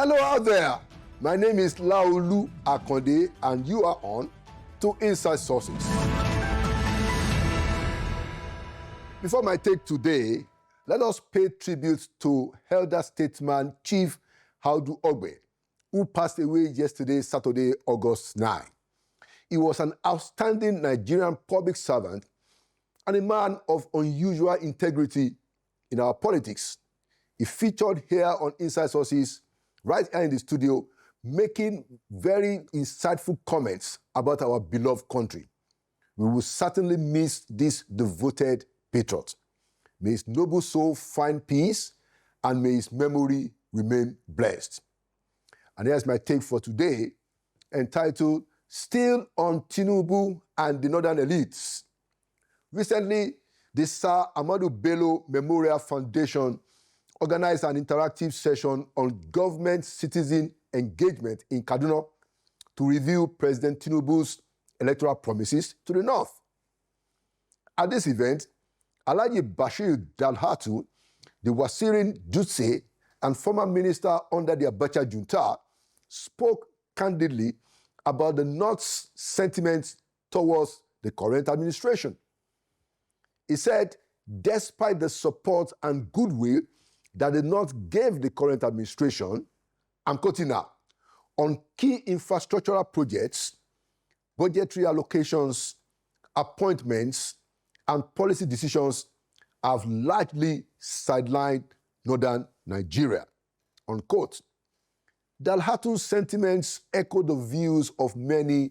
Hello out there. My name is Laolu Akonde, and you are on to Inside Sources. Before my take today, let us pay tribute to elder statesman Chief Audu Ogbe, who passed away yesterday, Saturday, August 9. He was an outstanding Nigerian public servant and a man of unusual integrity in our politics. He featured here on Inside Sources, right here in the studio, making very insightful comments about our beloved country. We will certainly miss this devoted patriot. May his noble soul find peace, and may his memory remain blessed. And here's my take for today, entitled, Still on Tinubu and the Northern Elites. Recently, the Sir Ahmadu Bello Memorial Foundation organized an interactive session on government-citizen engagement in Kaduna to review President Tinubu's electoral promises to the North. At this event, Alhaji Bashir Dalhatu, the Wasirin Jutse and former minister under the Abacha junta, spoke candidly about the North's sentiments towards the current administration. He said, despite the support and goodwill that the North gave the current administration, I'm quoting now, on key infrastructural projects, budgetary allocations, appointments, and policy decisions have largely sidelined northern Nigeria, unquote. Dalhatu's sentiments echo the views of many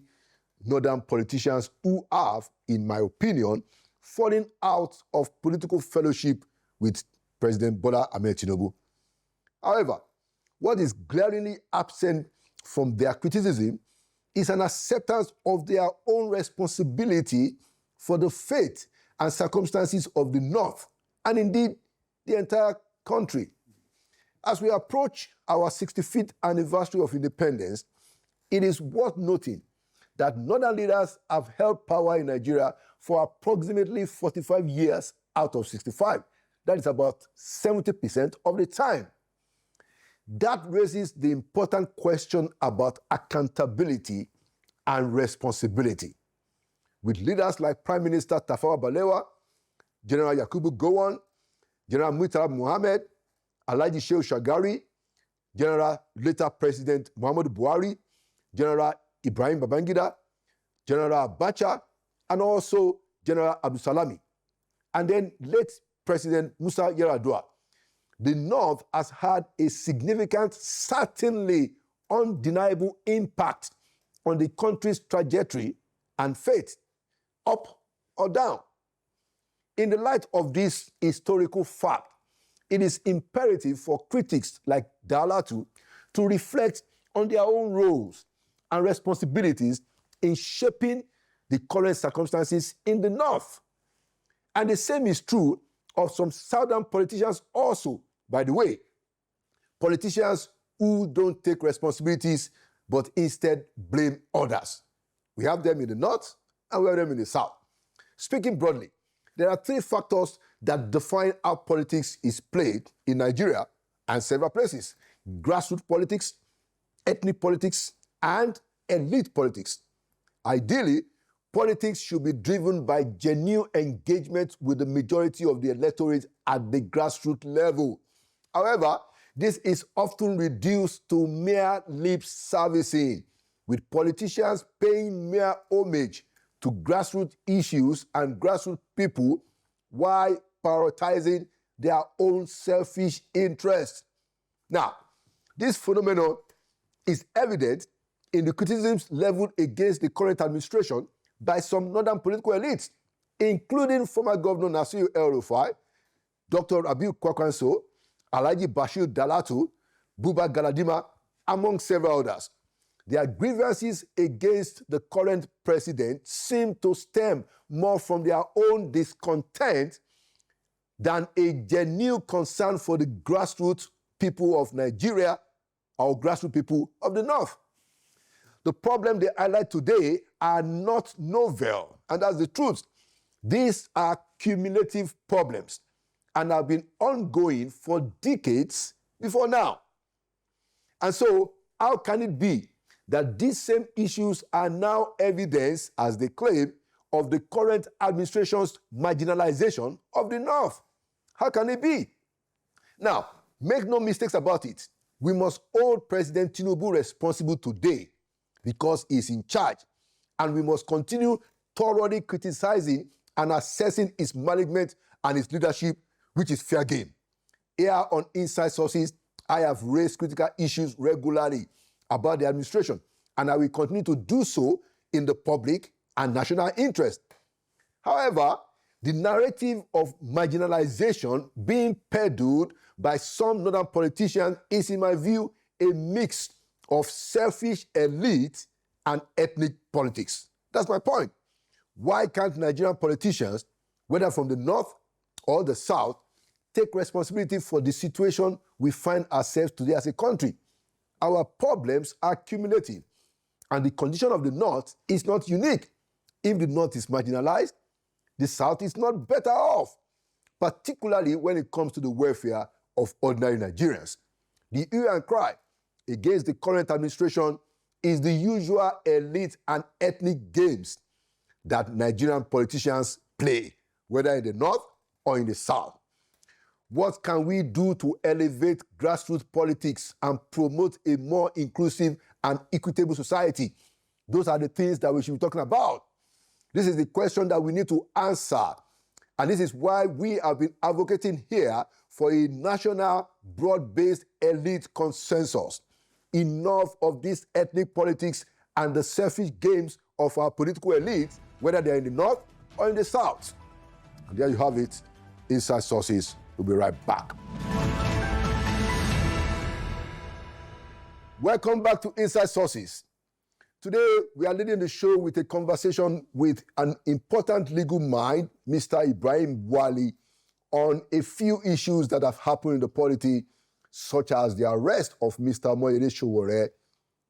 northern politicians who have, in my opinion, fallen out of political fellowship with President Bola Ahmed Tinubu. However, what is glaringly absent from their criticism is an acceptance of their own responsibility for the fate and circumstances of the North, and indeed the entire country. As we approach our 65th anniversary of independence, it is worth noting that northern leaders have held power in Nigeria for approximately 45 years out of 65. That is about 70% of the time. That raises the important question about accountability and responsibility. With leaders like Prime Minister Tafawa Balewa, General Yakubu Gowon, General Murtala Mohammed, Alhaji Shehu Shagari, General later President Muhammadu Buhari, General Ibrahim Babangida, General Abacha, and also General Abdulsalami, and then late President Musa Yar'Adua. The North has had a significant, certainly undeniable impact on the country's trajectory and fate, up or down. In the light of this historical fact, it is imperative for critics like Dalhatu to reflect on their own roles and responsibilities in shaping the current circumstances in the North. And the same is true of some southern politicians also, by the way. Politicians who don't take responsibilities but instead blame others. We have them in the North and we have them in the South. Speaking broadly, there are three factors that define how politics is played in Nigeria and several places: grassroots politics, ethnic politics, and elite politics. Ideally, politics should be driven by genuine engagement with the majority of the electorate at the grassroots level. However, this is often reduced to mere lip servicing, with politicians paying mere homage to grassroots issues and grassroots people while prioritizing their own selfish interests. Now, this phenomenon is evident in the criticisms leveled against the current administration by some northern political elites, including former Governor Nasir El-Rufai, Dr. Abiy Kwakwanso, Alhaji Bashir Dalhatu, Buba Galadima, among several others. Their grievances against the current president seem to stem more from their own discontent than a genuine concern for the grassroots people of Nigeria or grassroots people of the North. The problem they highlight today are not novel, and that's the truth. These are cumulative problems and have been ongoing for decades before now. And so, how can it be that these same issues are now evidence, as they claim, of the current administration's marginalization of the North? How can it be? Now, make no mistakes about it. We must hold President Tinubu responsible today because he's in charge, and we must continue thoroughly criticizing and assessing his management and his leadership, which is fair game. Here on Inside Sources, I have raised critical issues regularly about the administration, and I will continue to do so in the public and national interest. However, the narrative of marginalization being peddled by some northern politicians is, in my view, a mix of selfish elite and ethnic politics. That's my point. Why can't Nigerian politicians, whether from the north or the south, take responsibility for the situation we find ourselves today as a country? Our problems are cumulative, and the condition of the north is not unique. If the north is marginalized, the south is not better off, particularly when it comes to the welfare of ordinary Nigerians. The hue and cry against the current administration is the usual elite and ethnic games that Nigerian politicians play, whether in the north or in the south. What can we do to elevate grassroots politics and promote a more inclusive and equitable society? Those are the things that we should be talking about. This is the question that we need to answer. And this is why we have been advocating here for a national, broad-based elite consensus. Enough of this ethnic politics and the selfish games of our political elites, whether they're in the north or in the south. And there you have it. Inside Sources. We'll be right back. Welcome back to Inside Sources. Today, we are leading the show with a conversation with an important legal mind, Mr. Ibrahim Wali, on a few issues that have happened in the polity, such as the arrest of Mr. Sowore,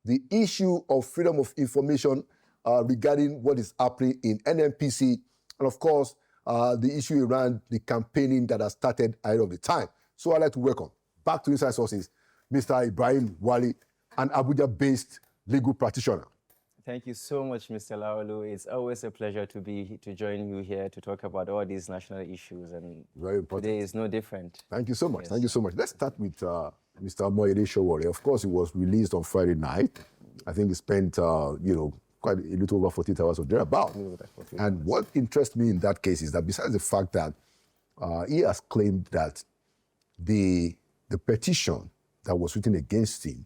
the issue of freedom of information regarding what is happening in NNPC, and of course, the issue around the campaigning that has started ahead of the time. So I'd like to welcome back to Inside Sources, Mr. Ibrahim Wali, an Abuja-based legal practitioner. Thank you so much, Mr. Laolu. It's always a pleasure to join you here to talk about all these national issues, and very important. Today is no different. Thank you so much. Yes. Thank you so much. Let's start with Mr. Sowore. Of course, it was released on Friday night. I think he spent, quite a little over 48 hours or thereabout. And what interests me in that case is that besides the fact that he has claimed that the petition that was written against him,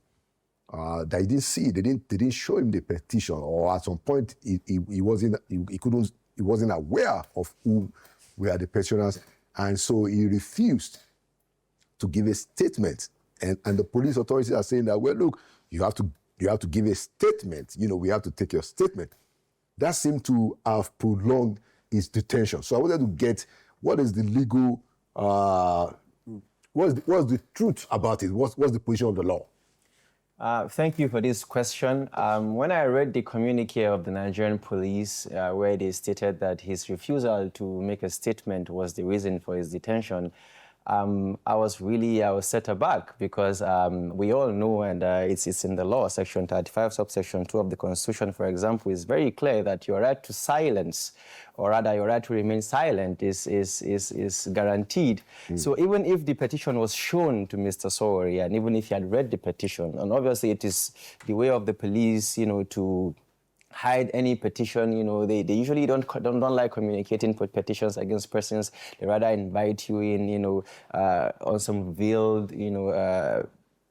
that he didn't see, they didn't show him the petition, or at some point he wasn't aware of who were the petitioners, and so he refused to give a statement. And the police authorities are saying that, well, look, you have to give a statement. We have to take your statement. That seemed to have prolonged his detention. So I wanted to get what is the legal, what's the truth about it? What's the position of the law? Thank you for this question. When I read the communique of the Nigerian police, where they stated that his refusal to make a statement was the reason for his detention, I was set aback, because we all know, and it's in the law, Section 35, subsection 2 of the Constitution, for example, is very clear that your right to silence, or rather your right to remain silent, is guaranteed. So even if the petition was shown to Mr. Sowore, and even if he had read the petition, and obviously it is the way of the police, to hide any petition, they usually don't like communicating petitions against persons. They rather invite you in, on some veiled,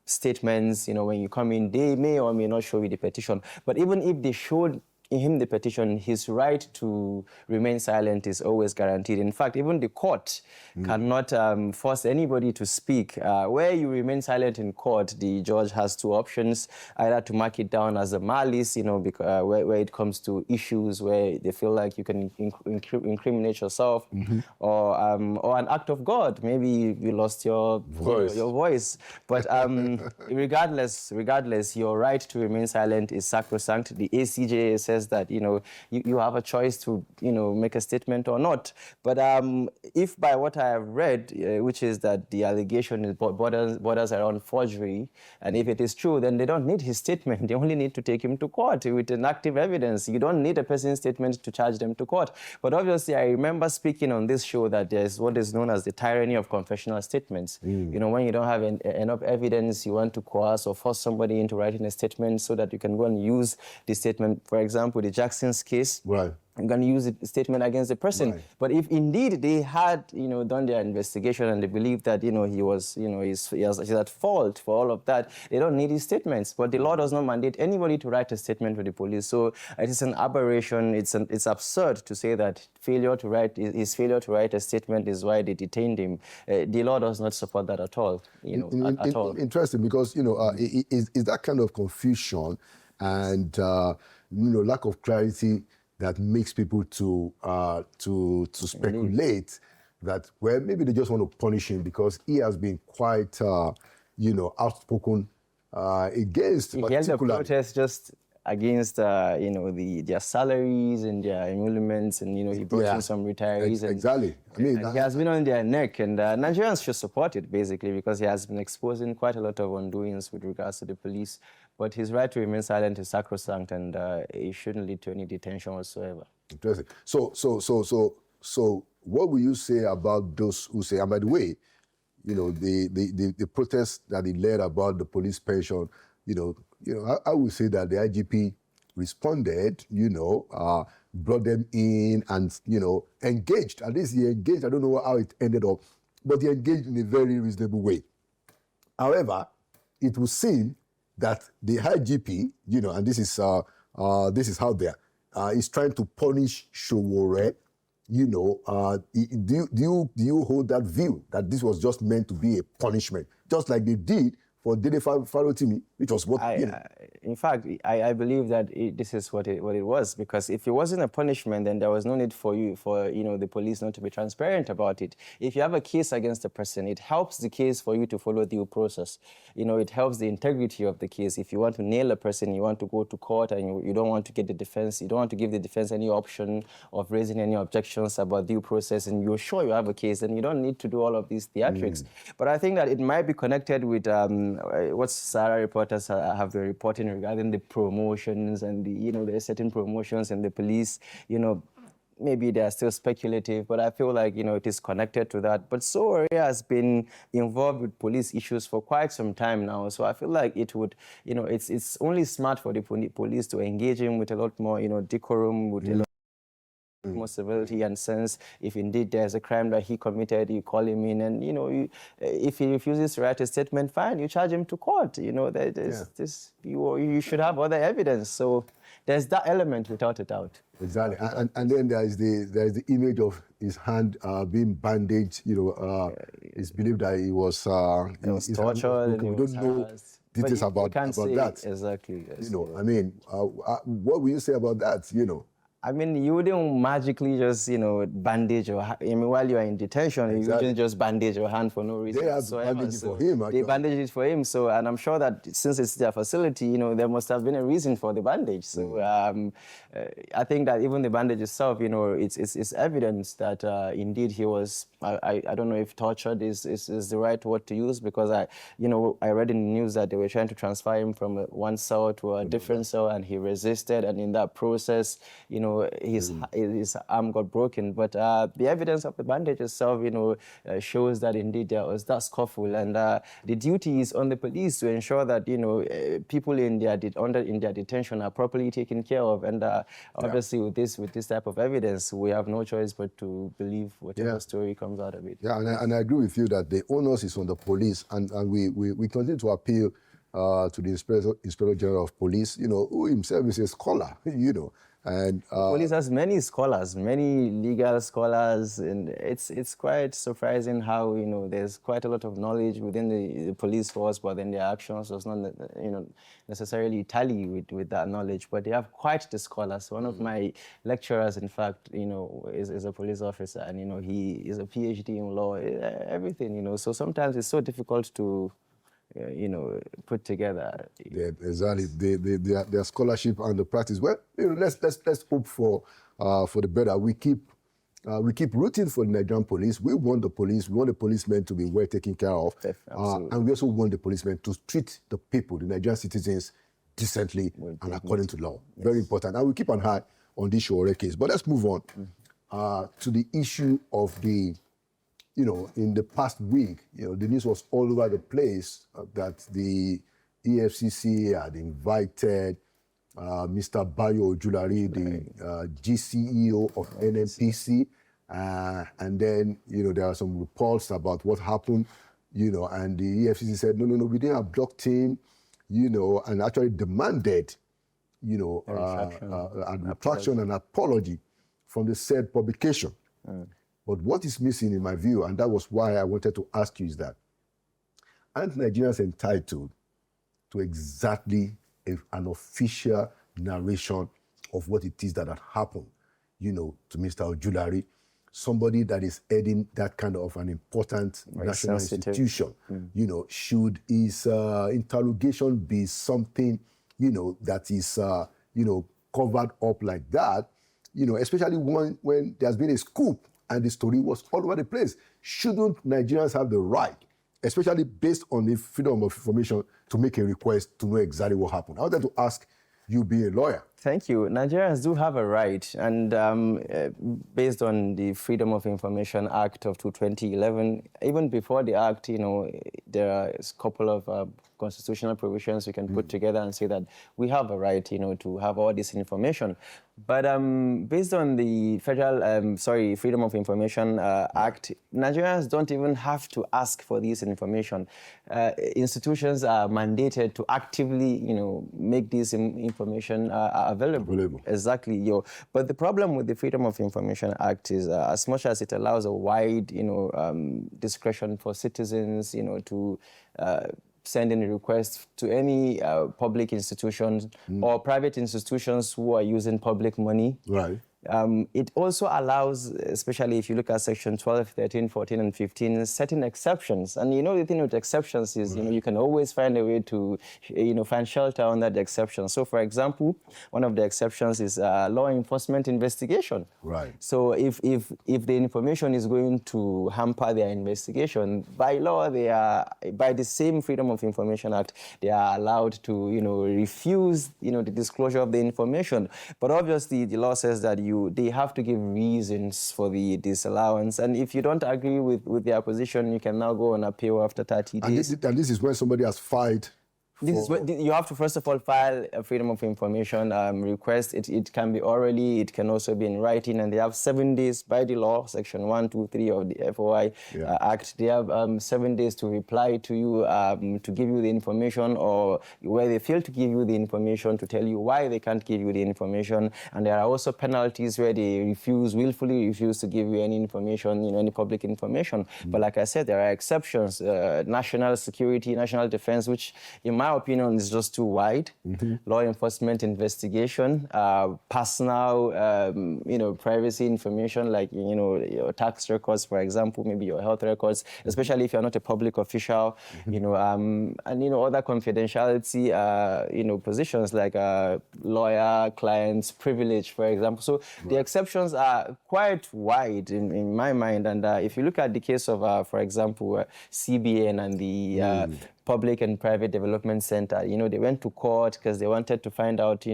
statements. When you come in, they may or may not show you the petition. But even if they showed him the petition, his right to remain silent is always guaranteed. In fact, even the court cannot force anybody to speak. Where you remain silent in court, the judge has two options: either to mark it down as a malice, because, where it comes to issues where they feel like you can incriminate yourself, or an act of God. Maybe you lost your voice. But regardless, your right to remain silent is sacrosanct. The ACJ says suggests that, you have a choice to, make a statement or not. But if by what I have read, which is that the allegation is borders around forgery, and if it is true, then they don't need his statement. They only need to take him to court with an active evidence. You don't need a person's statement to charge them to court. But obviously, I remember speaking on this show that there's what is known as the tyranny of confessional statements. When you don't have enough evidence, you want to coerce or force somebody into writing a statement so that you can go and use the statement. For example, the Jackson's case. Right. I'm going to use a statement against the person. Right. But if indeed they had, done their investigation and they believe that, he was, he's at fault for all of that, they don't need his statements. But the law does not mandate anybody to write a statement to the police. So it is an aberration. It's absurd to say that his failure to write a statement is why they detained him. The law does not support that at all. At all. Interesting, because is that kind of confusion and lack of clarity that makes people to speculate that, well, maybe they just want to punish him because he has been quite, outspoken against. He held a protest just against, their salaries and their emoluments, and he brought in some retirees. Exactly. He has been on their neck, and Nigerians should support it basically because he has been exposing quite a lot of undoings with regards to the police. But his right to remain silent is sacrosanct, and it shouldn't lead to any detention whatsoever. Interesting. So, what will you say about those who say? And by the way, the protest that he led about the police pension, I would say that the IGP responded, brought them in and, engaged. At least he engaged. I don't know how it ended up, but he engaged in a very reasonable way. However, it would seem that the IGP, and this is how they are, is trying to punish Sowore. Do you hold that view that this was just meant to be a punishment, just like they did for Dede Farotimi, which was what, In fact, I believe that this is what it was, because if it wasn't a punishment, then there was no need for the police not to be transparent about it. If you have a case against a person, it helps the case for you to follow due process. It helps the integrity of the case. If you want to nail a person, you want to go to court, and you don't want to get the defense, you don't want to give the defense any option of raising any objections about due process, and you're sure you have a case, then you don't need to do all of these theatrics. But I think that it might be connected with what Sarah reporters have been reporting regarding the promotions and there are certain promotions in the police. Maybe they are still speculative, but I feel like, it is connected to that. But Sowore has been involved with police issues for quite some time now. So I feel like it would, it's only smart for the police to engage him with a lot more, decorum, with a lot more civility and sense. If indeed there's a crime that he committed, you call him in, and if he refuses to write a statement, fine, you charge him to court. You should have other evidence. So there's that element without a doubt. Exactly, and then there's the image of his hand being bandaged. It's believed that he was tortured. We don't know details about that. Exactly. Yes, what will you say about that? You wouldn't magically just, bandage your hand. While you are in detention, exactly. You wouldn't just bandage your hand for no reason. They have bandaged it for him. They bandaged it for him. So, and I'm sure that since it's their facility, there must have been a reason for the bandage. So, I think that even the bandage itself, it's evidence that indeed he was. I don't know if tortured is the right word to use, because I read in the news that they were trying to transfer him from one cell to a different cell, and he resisted, and in that process, his arm got broken. But the evidence of the bandage itself, shows that indeed there was that scuffle, and the duty is on the police to ensure that people in their detention are properly taken care of. And obviously, with this type of evidence, we have no choice but to believe whatever story comes out of it. Yeah, and I agree with you that the onus is on the police, and we continue to appeal to the Inspector General of Police, who himself is a scholar, And police has many scholars, many legal scholars, and it's quite surprising how there's quite a lot of knowledge within the police force, but then their actions does not necessarily tally with that knowledge. But they have quite the scholars. One of my lecturers, in fact, is a police officer, and he is a PhD in law, everything. So sometimes it's so difficult to put together. Yeah, exactly. Their scholarship and the practice. Well, let's hope for the better. We keep rooting for the Nigerian police. We want the police. We want the policemen to be well taken care of. And we also want the policemen to treat the people, the Nigerian citizens, decently and according to law. Yes. Very important. And we keep an eye on this Sowore case. But let's move on to the issue of the, in the past week, the news was all over the place that the EFCC had invited Mr. Bayo Ojulari, the GCEO of NNPC, and then, there are some reports about what happened, and the EFCC said, no, we didn't abduct him, and actually demanded, a retraction and apology from the said publication. But what is missing in my view, and that was why I wanted to ask you, is that aren't Nigerians entitled to exactly an official narration of what it is that had happened, to Mr. Ojulari, somebody that is heading that kind of an important national institution. Should his interrogation be something, that is, covered up like that, especially when there's been a scoop and the story was all over the place? Shouldn't Nigerians have the right, especially based on the freedom of information, to make a request to know exactly what happened? I wanted to ask you, being a lawyer. Thank you. Nigerians do have a right, and based on the Freedom of Information Act of 2011, even before the act, there are a couple of constitutional provisions we can put together and say that we have a right, to have all this information. But based on the Freedom of Information Act, Nigerians don't even have to ask for this information. Institutions are mandated to actively, make this information available. Exactly. But the problem with the Freedom of Information Act is, as much as it allows a wide, discretion for citizens, to send in a request to any public institutions or private institutions who are using public money. Right. It also allows, especially if you look at Section 12, 13, 14, and 15, certain exceptions. And the thing with exceptions is, you can always find a way to, find shelter under the exceptions. So, for example, one of the exceptions is law enforcement investigation. Right. So if the information is going to hamper their investigation, by law, by the same Freedom of Information Act, they are allowed to, refuse, the disclosure of the information. But obviously, the law says that they have to give reasons for the disallowance. And if you don't agree with their position, you can now go on appeal after 30 days. And this is when somebody has filed. You have to, first of all, file a Freedom of Information request. It can be orally, it can also be in writing, and they have 7 days by the law, Section 1, 2, 3 of the FOI Act. They have 7 days to reply to you, to give you the information, or where they fail to give you the information, to tell you why they can't give you the information. And there are also penalties where they willfully refuse to give you any information, any public information. But like I said, there are exceptions, national security, national defense, which in my opinion is just too wide. Law enforcement investigation, personal, privacy information, like, your tax records, for example, maybe your health records, especially if you're not a public official, and, other confidentiality, positions like lawyer, client's privilege, for example. So the exceptions are quite wide in my mind. And if you look at the case of, for example, CBN and the Public and Private Development Center, they went to court because they wanted to find out,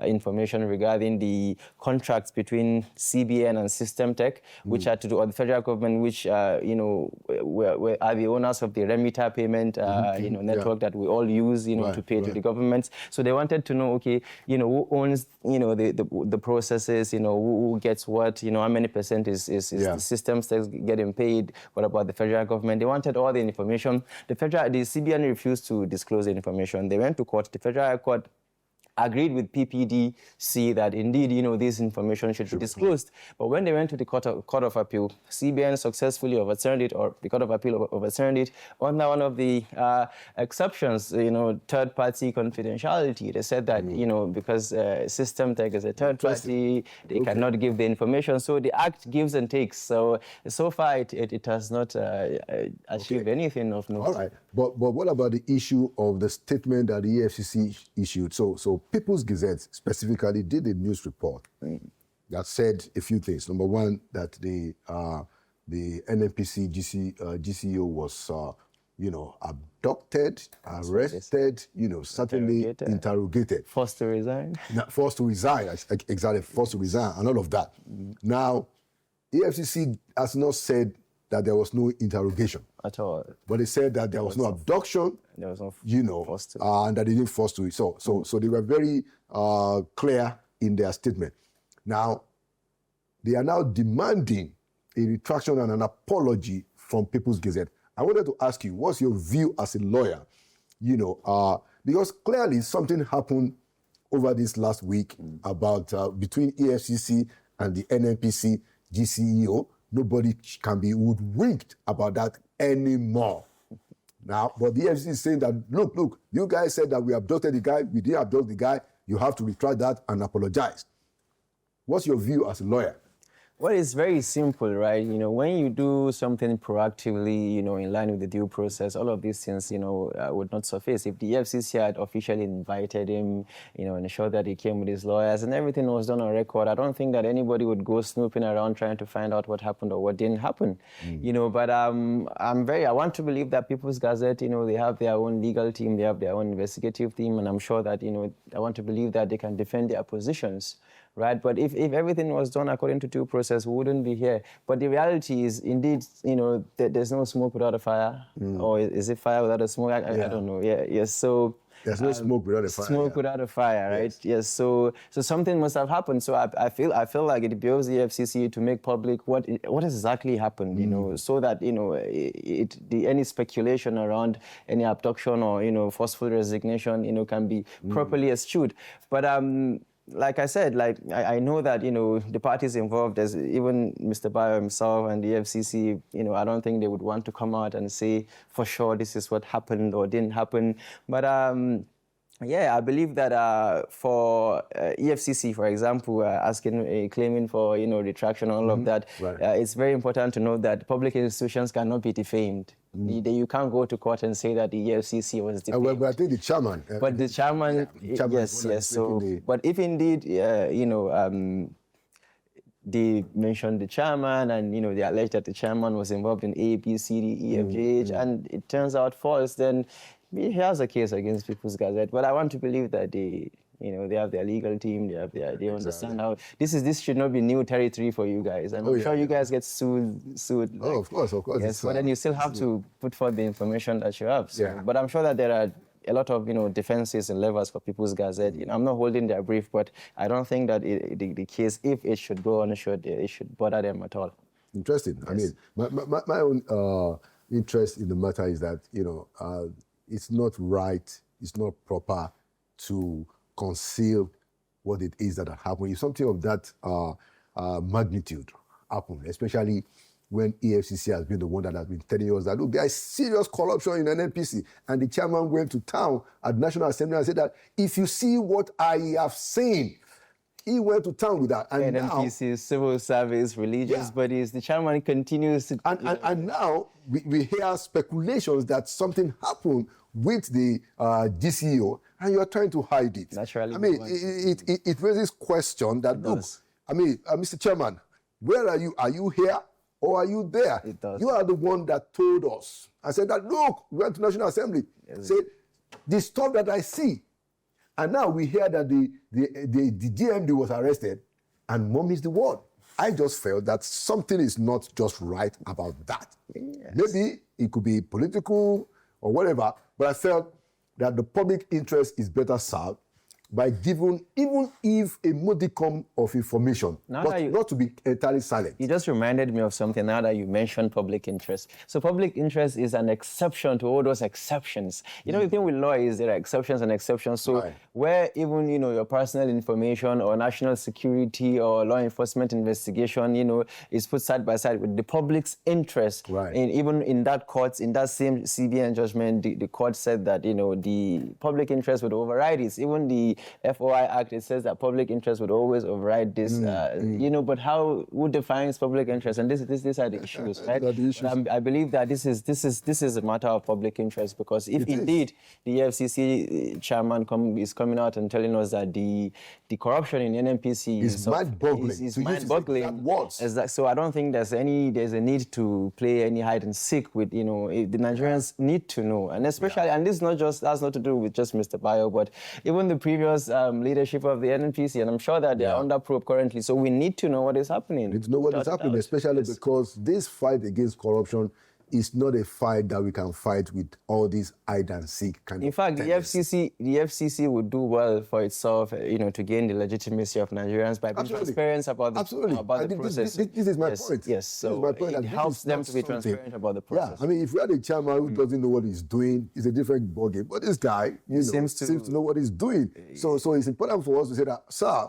information regarding the contracts between CBN and System Tech, which are to do, or the federal government, which, are the owners of the remitter payment, network that we all use, to pay to the government. So they wanted to know, okay, who owns, the processes, who gets what, how many percent is the System Tech getting paid, what about the federal government? They wanted all the information. The CBN refused to disclose the information. They went to court. The Federal Court agreed with PPDC that indeed, this information should be disclosed. But when they went to the Court of Appeal, CBN successfully overturned it, or the Court of Appeal overturned it under one of the exceptions, third-party confidentiality. They said that, because System Tech is a third party, they cannot give the information. So the Act gives and takes. So far, it has not achieved anything of note. All right. But what about the issue of the statement that the EFCC issued? So People's Gazette specifically did a news report that said a few things. Number one, that the NNPC GCO was, abducted, arrested, certainly interrogated. Forced to resign. Forced to resign, exactly, forced to resign, and all of that. Now, EFCC has not said that there was no interrogation at all, but they said that there was no abduction. There was no, forced to. And that they didn't force to. So they were very clear in their statement. Now, they are now demanding a retraction and an apology from People's Gazette. I wanted to ask you, what's your view as a lawyer? Because clearly something happened over this last week about between EFCC and the NNPC GCEO. Nobody can be hoodwinked about that anymore. Now, but the EFCC is saying that, look, you guys said that we abducted the guy, we didn't abduct the guy, you have to retract that and apologize. What's your view as a lawyer? Well, it's very simple, right? When you do something proactively, in line with the due process, all of these things, would not surface. If the FCC had officially invited him, ensured that he came with his lawyers and everything was done on record, I don't think that anybody would go snooping around trying to find out what happened or what didn't happen. But I want to believe that People's Gazette, they have their own legal team, they have their own investigative team, and I'm sure that, I want to believe that they can defend their positions. Right, but if everything was done according to due process, we wouldn't be here. But the reality is, indeed, there's no smoke without a fire, or is it fire without a smoke? I don't know. Yes. So there's no smoke without a fire. Smoke without a fire, right? Yes. So something must have happened. So I feel like it behoves the FCC to make public what has exactly happened. So that any speculation around any abduction or forceful resignation, can be properly eschewed. But like I said, I know that, the parties involved, as even Mr. Bayo himself and the FCC, I don't think they would want to come out and say for sure this is what happened or didn't happen. But I believe that for EFCC, for example, claiming for, retraction and all of that, it's very important to note that public institutions cannot be defamed. You can't go to court and say that the EFCC was defamed. But I think the chairman. But the chairman, yes. So, but if indeed, they mentioned the chairman and, they allege that the chairman was involved in A, B, C, D, E, F, G, H, and it turns out false, then he has a case against People's Gazette. But I want to believe that they have their legal team, they understand how this should not be new territory for you guys. And I'm sure you guys get sued. Of course. Yes, but then you still have to put forth the information that you have. So, but I'm sure that there are a lot of defenses and levers for People's Gazette. I'm not holding their brief, but I don't think that the case, if it should go on, it should bother them at all. Interesting. Yes. I mean, my own interest in the matter is that it's not right, it's not proper to conceal what it is that happened. If something of that magnitude happened, especially when EFCC has been the one that has been telling us that, look, there is serious corruption in NNPC, and the chairman went to town at National Assembly and said that, if you see what I have seen, he went to town with that. And NNPC, now, civil service, religious bodies, the chairman continues to... And now we hear speculations that something happened with the GCEO, and you are trying to hide it. Naturally. I mean, it raises question that, look, Mr. Chairman, where are you? Are you here or are you there? It does. You are the one that told us. I said that, look, we went to National Assembly. Said, the stuff that I see. And now we hear that the DMD was arrested, and mom is the one. I just felt that something is not just right about that. Yes. Maybe it could be political or whatever, but I felt that the public interest is better served by giving, even if a modicum of information, not to be entirely silent. You just reminded me of something now that you mentioned public interest. So public interest is an exception to all those exceptions. You know, the thing with law is there are exceptions and exceptions. So where even, you know, your personal information or national security or law enforcement investigation, you know, is put side by side with the public's interest. And even in that court, in that same CBN judgment, the court said that, you know, the public interest would override it. Even the FOI Act, it says that public interest would always override this. You know, but who defines public interest? And these are the issues, right? I believe that this is a matter of public interest, because if indeed the FCC chairman is coming out and telling us that the corruption in NNPC is mind-boggling. So I don't think there's a need to play any hide and seek with, you know, the Nigerians need to know, and especially, and this has not to do with just Mr. Bayo, but even the previous leadership of the NNPC, and I'm sure that they are under probe currently. So we need to know what is happening. We need to know what is happening, especially because this fight against corruption is not a fight that we can fight with all these hide and seek kind of. In fact, the FCC would do well for itself, you know, to gain the legitimacy of Nigerians by being transparent about the process. This is my point. Yes, so it helps them to be transparent about the process. Yeah, I mean, if we had a chairman who doesn't know what he's doing, it's a different ballgame. But this guy, you know, seems to know what he's doing. So it's important for us to say that, sir,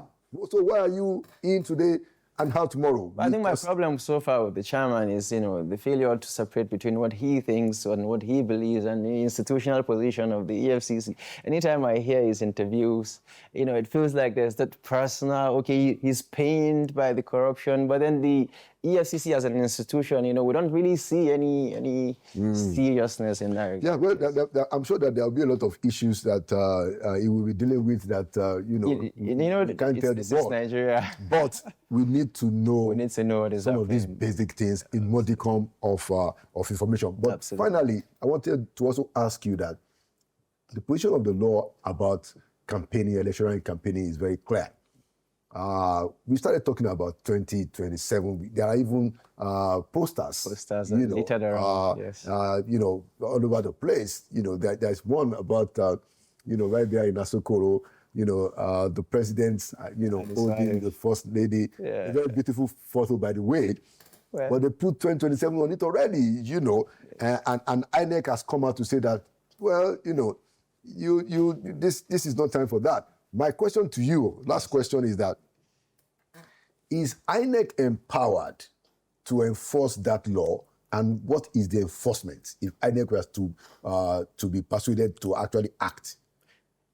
so why are you in today and how tomorrow? I think my problem so far with the chairman is, you know, the failure to separate between what he thinks and what he believes and the institutional position of the EFCC. Anytime I hear his interviews, you know, it feels like there's that personal, okay, he's pained by the corruption, but then the EFCC as an institution, you know, we don't really see any seriousness in that. Yeah, well, I'm sure that there will be a lot of issues that he will be dealing with that, you know, can't tell the world. Nigeria. But we need to know, what is some happening. of these basic things in modicum of information. But finally, I wanted to also ask you that the position of the law about campaigning, electoral campaigning is very clear. We started talking about 2027. There are even posters you know, littered around, you know, all over the place. You know, there's one about, you know, right there in Asokoro, you know, the president, you know, holding the first lady. A very beautiful photo, by the way. Well, but they put 2027 on it already, you know, and INEC has come out to say that, well, you know, this is not time for that. My question to you, last question, is that, is INEC empowered to enforce that law, and what is the enforcement if INEC was to be persuaded to actually act?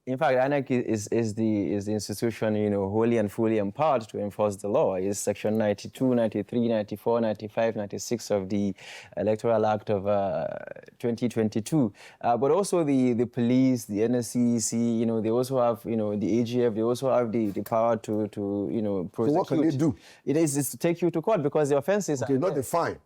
In fact, INEC is the institution, you know, wholly and fully empowered to enforce the law. It's Section 92, 93, 94, 95, 96 of the Electoral Act of 2022. But also the police, the NSCEC, you know, they also have, you know, the AGF, they also have the power to you know, prosecute. So what can they do? It's to take you to court, because the offenses are not the fine.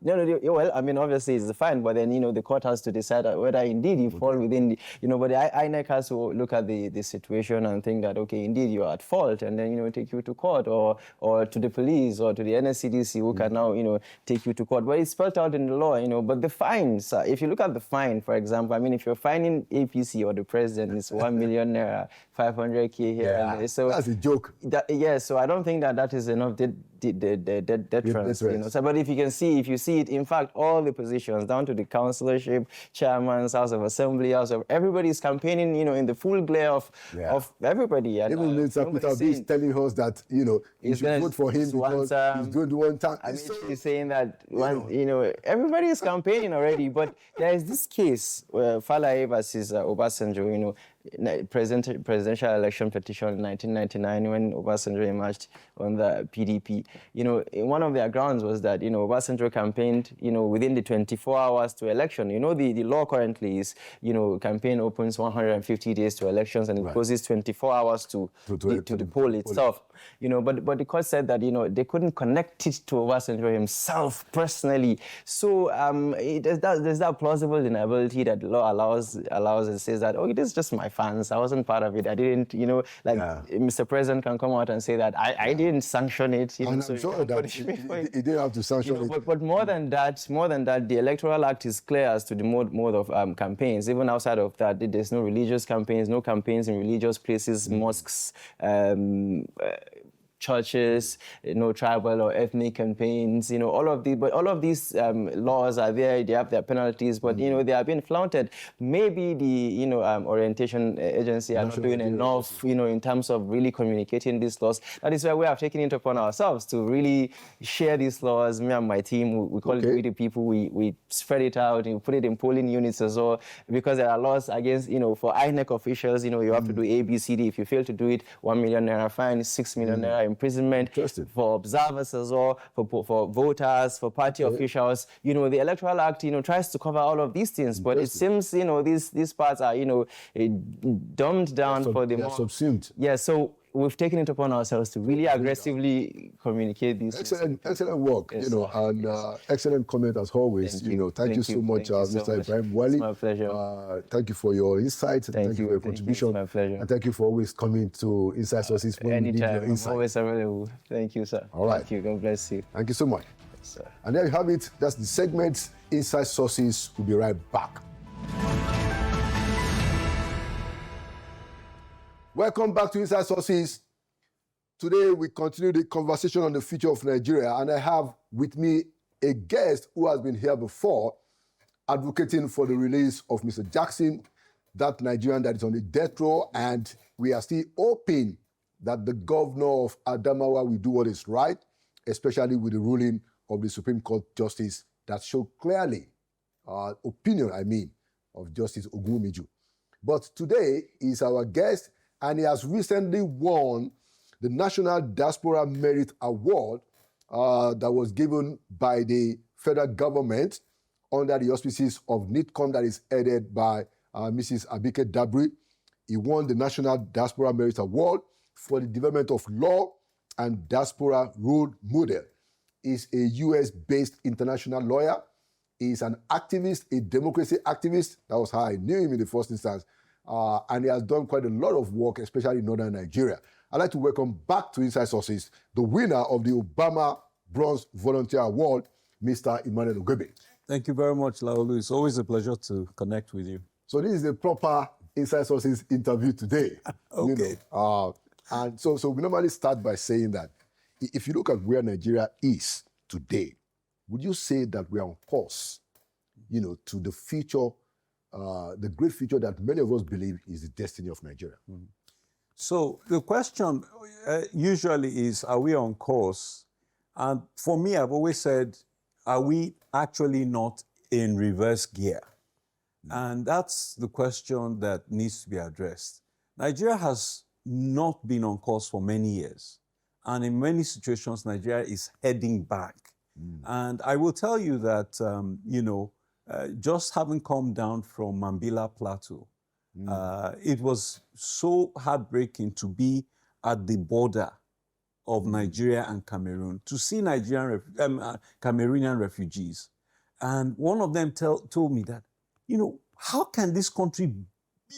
No, well, I mean, obviously it's the fine, but then, you know, the court has to decide whether indeed you fall within the, you know, but the INEC has to look at the situation and think that, okay, indeed you're at fault, and then, you know, take you to court or to the police or to the NSCDC, who can now, you know, take you to court. But it's spelled out in the law, you know. But the fines, if you look at the fine, for example, I mean, if you're fining APC or the president, it's 1 million naira, 500K here. Yeah, so that's a joke. So I don't think that is enough deterrence, you know. So, but if you see it, in fact, all the positions, down to the councillorship, chairmans, House of Assembly, everybody's campaigning, you know, in the full glare of everybody. And, even Mr. Peter B is telling us that, you know, you should vote for him because he's going to one time. I mean, he's saying that, you know, everybody is campaigning already, but there is this case where Falae versus Obasanjo, you know, presidential election petition in 1999 when Obasanjo emerged on the PDP. You know, one of their grounds was that, you know, Obasanjo campaigned, you know, within the 24 hours to election. You know, the law currently is, you know, campaign opens 150 days to elections and it closes 24 hours to the poll itself. You know, but the court said that, you know, they couldn't connect it to Obasanjo himself personally. So there's that plausible deniability that the law allows and says that, oh, it is just my fans. I wasn't part of it. I didn't, Mr. President can come out and say that I didn't sanction it. And I'm sure that he didn't have to sanction it. But more than that, the Electoral Act is clear as to the mode of campaigns. Even outside of that, there's no religious campaigns, no campaigns in religious places, mosques, churches, no tribal or ethnic campaigns, all of these laws are there. They have their penalties, but they are being flaunted. Maybe the orientation agency are not doing enough, in terms of really communicating these laws. That is why we have taken it upon ourselves to really share these laws. Me and my team, we call it We the People. We spread it out and put it in polling units as well, because there are laws against, for INEC officials. You have to do A, B, C, D. If you fail to do it, 1 million naira fine, 6 million naira imprisonment. For observers as well, for voters, for party officials. The Electoral Act, tries to cover all of these things, but it seems, these parts are, dumbed down for the more... subsumed. Yeah, so we've taken it upon ourselves to really aggressively communicate these things. Excellent work, and excellent comment as always. Thank you so much, Mr. Ibrahim Wali. It's my pleasure. Thank you for your insights. Thank you for your contribution. It's my pleasure. And thank you for always coming to Inside Sources when we need your insight. I'm always available. Thank you, sir. All right. Thank you. God bless you. Thank you so much. Yes, sir. And there you have it. That's the segment. Inside Sources. We'll be right back. Welcome back to Inside Sources. Today, we continue the conversation on the future of Nigeria, and I have with me a guest who has been here before, advocating for the release of Mr. Jackson, that Nigerian that is on the death row, and we are still hoping that the governor of Adamawa will do what is right, especially with the ruling of the Supreme Court Justice that showed clearly, opinion, of Justice Ogumiju. But today is our guest, and he has recently won the National Diaspora Merit Award that was given by the federal government under the auspices of NITCOM that is headed by Mrs. Abike Dabri. He won the National Diaspora Merit Award for the development of law and diaspora role model. He's a US-based international lawyer. He's an activist, a democracy activist. That was how I knew him in the first instance. And he has done quite a lot of work, especially in northern Nigeria. I'd like to welcome back to Inside Sources the winner of the Obama Bronze Volunteer Award, Mr. Emmanuel Ogebe. Thank you very much, Laolu. It's always a pleasure to connect with you. So this is a proper Inside Sources interview today. Okay. And so we normally start by saying that if you look at where Nigeria is today, would you say that we are on course, to the future, the great future that many of us believe is the destiny of Nigeria? Mm-hmm. So the question usually is, are we on course? And for me, I've always said, are we actually not in reverse gear? And that's the question that needs to be addressed. Nigeria has not been on course for many years. And in many situations, Nigeria is heading back. And I will tell you that, just having come down from Mambila Plateau, it was so heartbreaking to be at the border of Nigeria and Cameroon, to see Cameroonian refugees. And one of them told me that, how can this country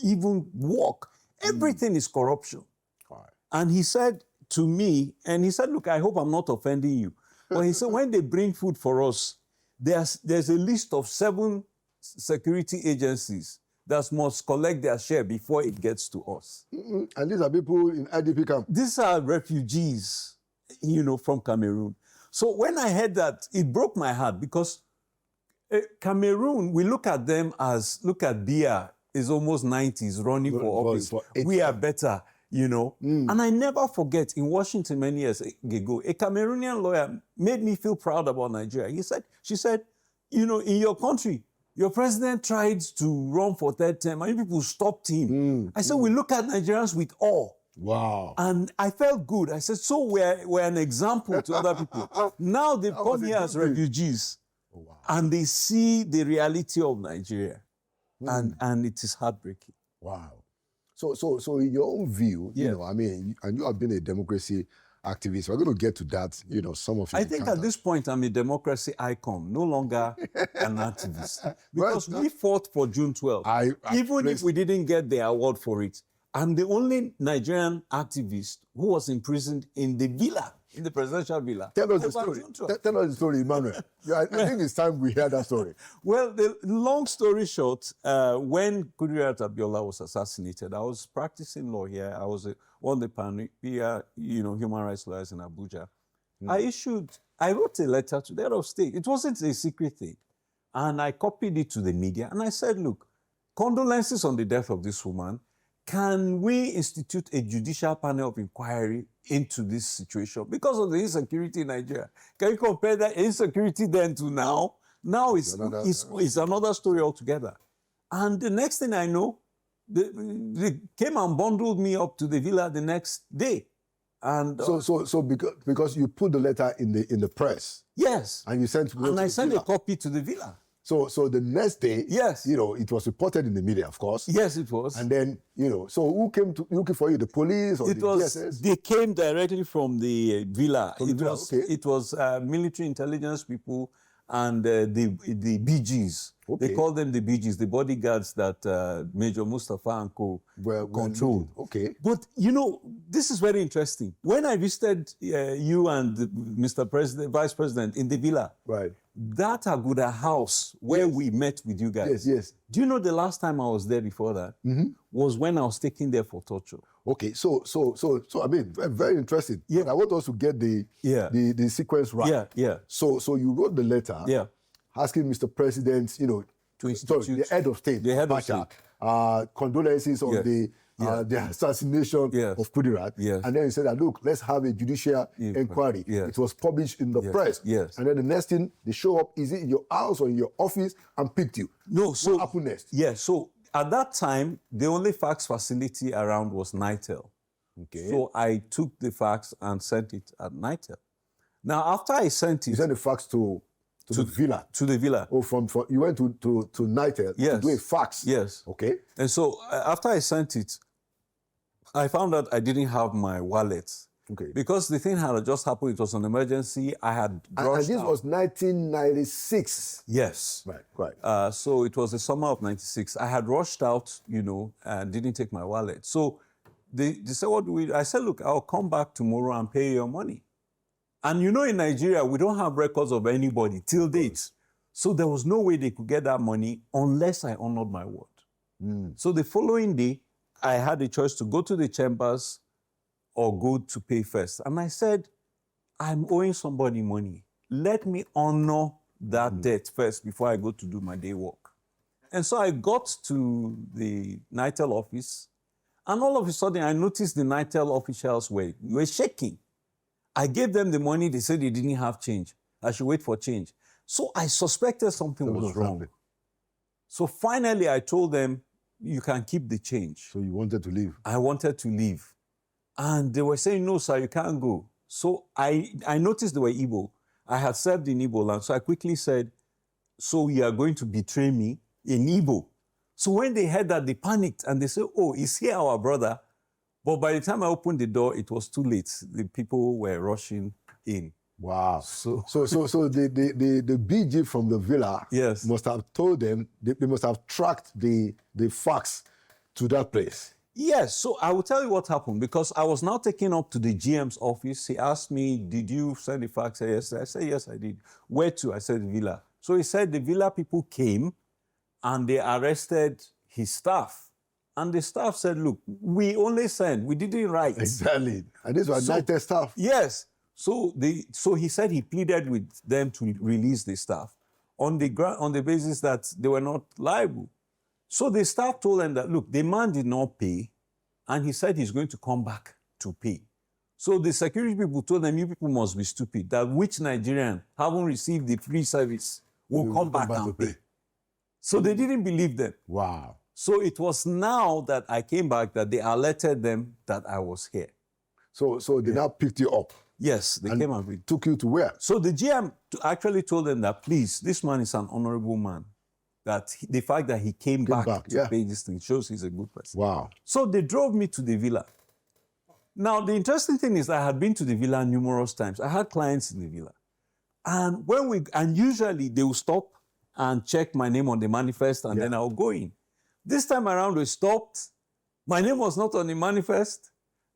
even work? Everything is corruption. Right. And he said to me, look, I hope I'm not offending you. But he said, when they bring food for us, there's a list of 7 security agencies that must collect their share before it gets to us. And these are people in IDP camp. These are refugees, from Cameroon. So when I heard that, it broke my heart, because Cameroon, we look at them as, look at Biya, is almost 90s, running for office. We are better, And I never forget, in Washington many years ago, a Cameroonian lawyer made me feel proud about Nigeria. She said, in your country, your president tried to run for third term, and people stopped him. I said, we look at Nigerians with awe. Wow. And I felt good. I said, so we're an example to other people. Now they've come here as refugees. Oh, wow. And they see the reality of Nigeria. And it is heartbreaking. Wow. So in your own view, Yeah. and you have been a democracy activist. We're going to get to that. You know, some of you. I think at this point, I'm a democracy icon, no longer an activist. Because we fought for June 12th. Even if we didn't get the award for it, I'm the only Nigerian activist who was imprisoned in the villa, in the presidential villa. Tell us the story. Tell us the story, Emmanuel. I think it's time we hear that story. Well, the long story short, when Kudirat Abiola was assassinated, I was practicing law here. I was one of the pioneer, human rights lawyers in Abuja. I wrote a letter to the head of state. It wasn't a secret thing. And I copied it to the media. And I said, look, condolences on the death of this woman. Can we institute a judicial panel of inquiry into this situation because of the insecurity in Nigeria? Can you compare that insecurity then to now? Now it's another story altogether. And the next thing I know, they came and bundled me up to the villa the next day. And so because you put the letter in the press. Yes. And you sent I sent a copy to the villa. So the next day, yes, it was reported in the media, of course. Yes, it was. And then, so who came to looking for you? The police or the DSS? They came directly from the villa. It was military intelligence people and the BGs. Okay. They called them the BGs, the bodyguards that Major Mustafa and co controlled. Okay. But, this is very interesting. When I visited you and Mr. Vice President in the villa, right, that Aguda house where we met with you guys. Yes. Do you know the last time I was there before that was when I was taken there for torture? Okay, so I mean, very interesting. Yeah. But I want us to get the sequence right. Yeah. So you wrote the letter. Yeah. Asking Mr. President, to institute the head of state, condolences on the assassination of Kudirat. Yes. And then he said that, look, let's have a judicial inquiry. Yes. It was published in the press. Yes. And then the next thing, they show up, is it in your house or in your office, and picked you. No, so what happened next? Yeah, so at that time, the only fax facility around was Nitel. Okay. So I took the fax and sent it at Nitel. Now, after I sent it... You sent the fax to the villa? To the villa. Oh, you went to Nitel to do a fax? Yes. Okay. And so after I sent it, I found out I didn't have my wallet. Okay. Because the thing had just happened, it was an emergency. I had rushed And this out. was 1996? Yes. Right. So it was the summer of 96. I had rushed out, and didn't take my wallet. So they said, what do we... I said, look, I'll come back tomorrow and pay your money. And in Nigeria, we don't have records of anybody till date. So there was no way they could get that money unless I honored my word. So the following day, I had a choice to go to the chambers or go to pay first. And I said, I'm owing somebody money. Let me honor that debt first before I go to do my day work. And so I got to the Nitel office, and all of a sudden I noticed the Nitel officials were shaking. I gave them the money. They said they didn't have change. I should wait for change. So I suspected something was wrong. So finally, I told them, you can keep the change. So you wanted to leave? I wanted to leave. And they were saying, no, sir, you can't go. So I noticed they were Igbo. I had served in Igbo land. So I quickly said, so you are going to betray me in Igbo. So when they heard that, they panicked. And they said, oh, is he our brother? But by the time I opened the door, it was too late. The people were rushing in. Wow. So the BG from the villa must have told them, they must have tracked the fax to that place. Yes. So I will tell you what happened, because I was now taken up to the GM's office. He asked me, did you send the fax? Yes. I said, yes, I did. Where to? I said, the villa. So he said the villa people came and they arrested his staff. And the staff said, look, we only sent, we didn't write. Exactly. And these were Nitel staff. Yes. So he said he pleaded with them to release the staff on the basis that they were not liable. So the staff told them that, look, the man did not pay, and he said he's going to come back to pay. So the security people told them, you people must be stupid, that which Nigerian haven't received the free service will come back and pay. So they didn't believe them. Wow. So it was now that I came back that they alerted them that I was here. So they now picked you up? Yes, they came and took you to where? So the GM actually told them that, please, this man is an honorable man. That the fact that he came back to pay this thing shows he's a good person. Wow. So they drove me to the villa. Now, the interesting thing is I had been to the villa numerous times. I had clients in the villa. And usually they will stop and check my name on the manifest, and then I'll go in. This time around, we stopped. My name was not on the manifest,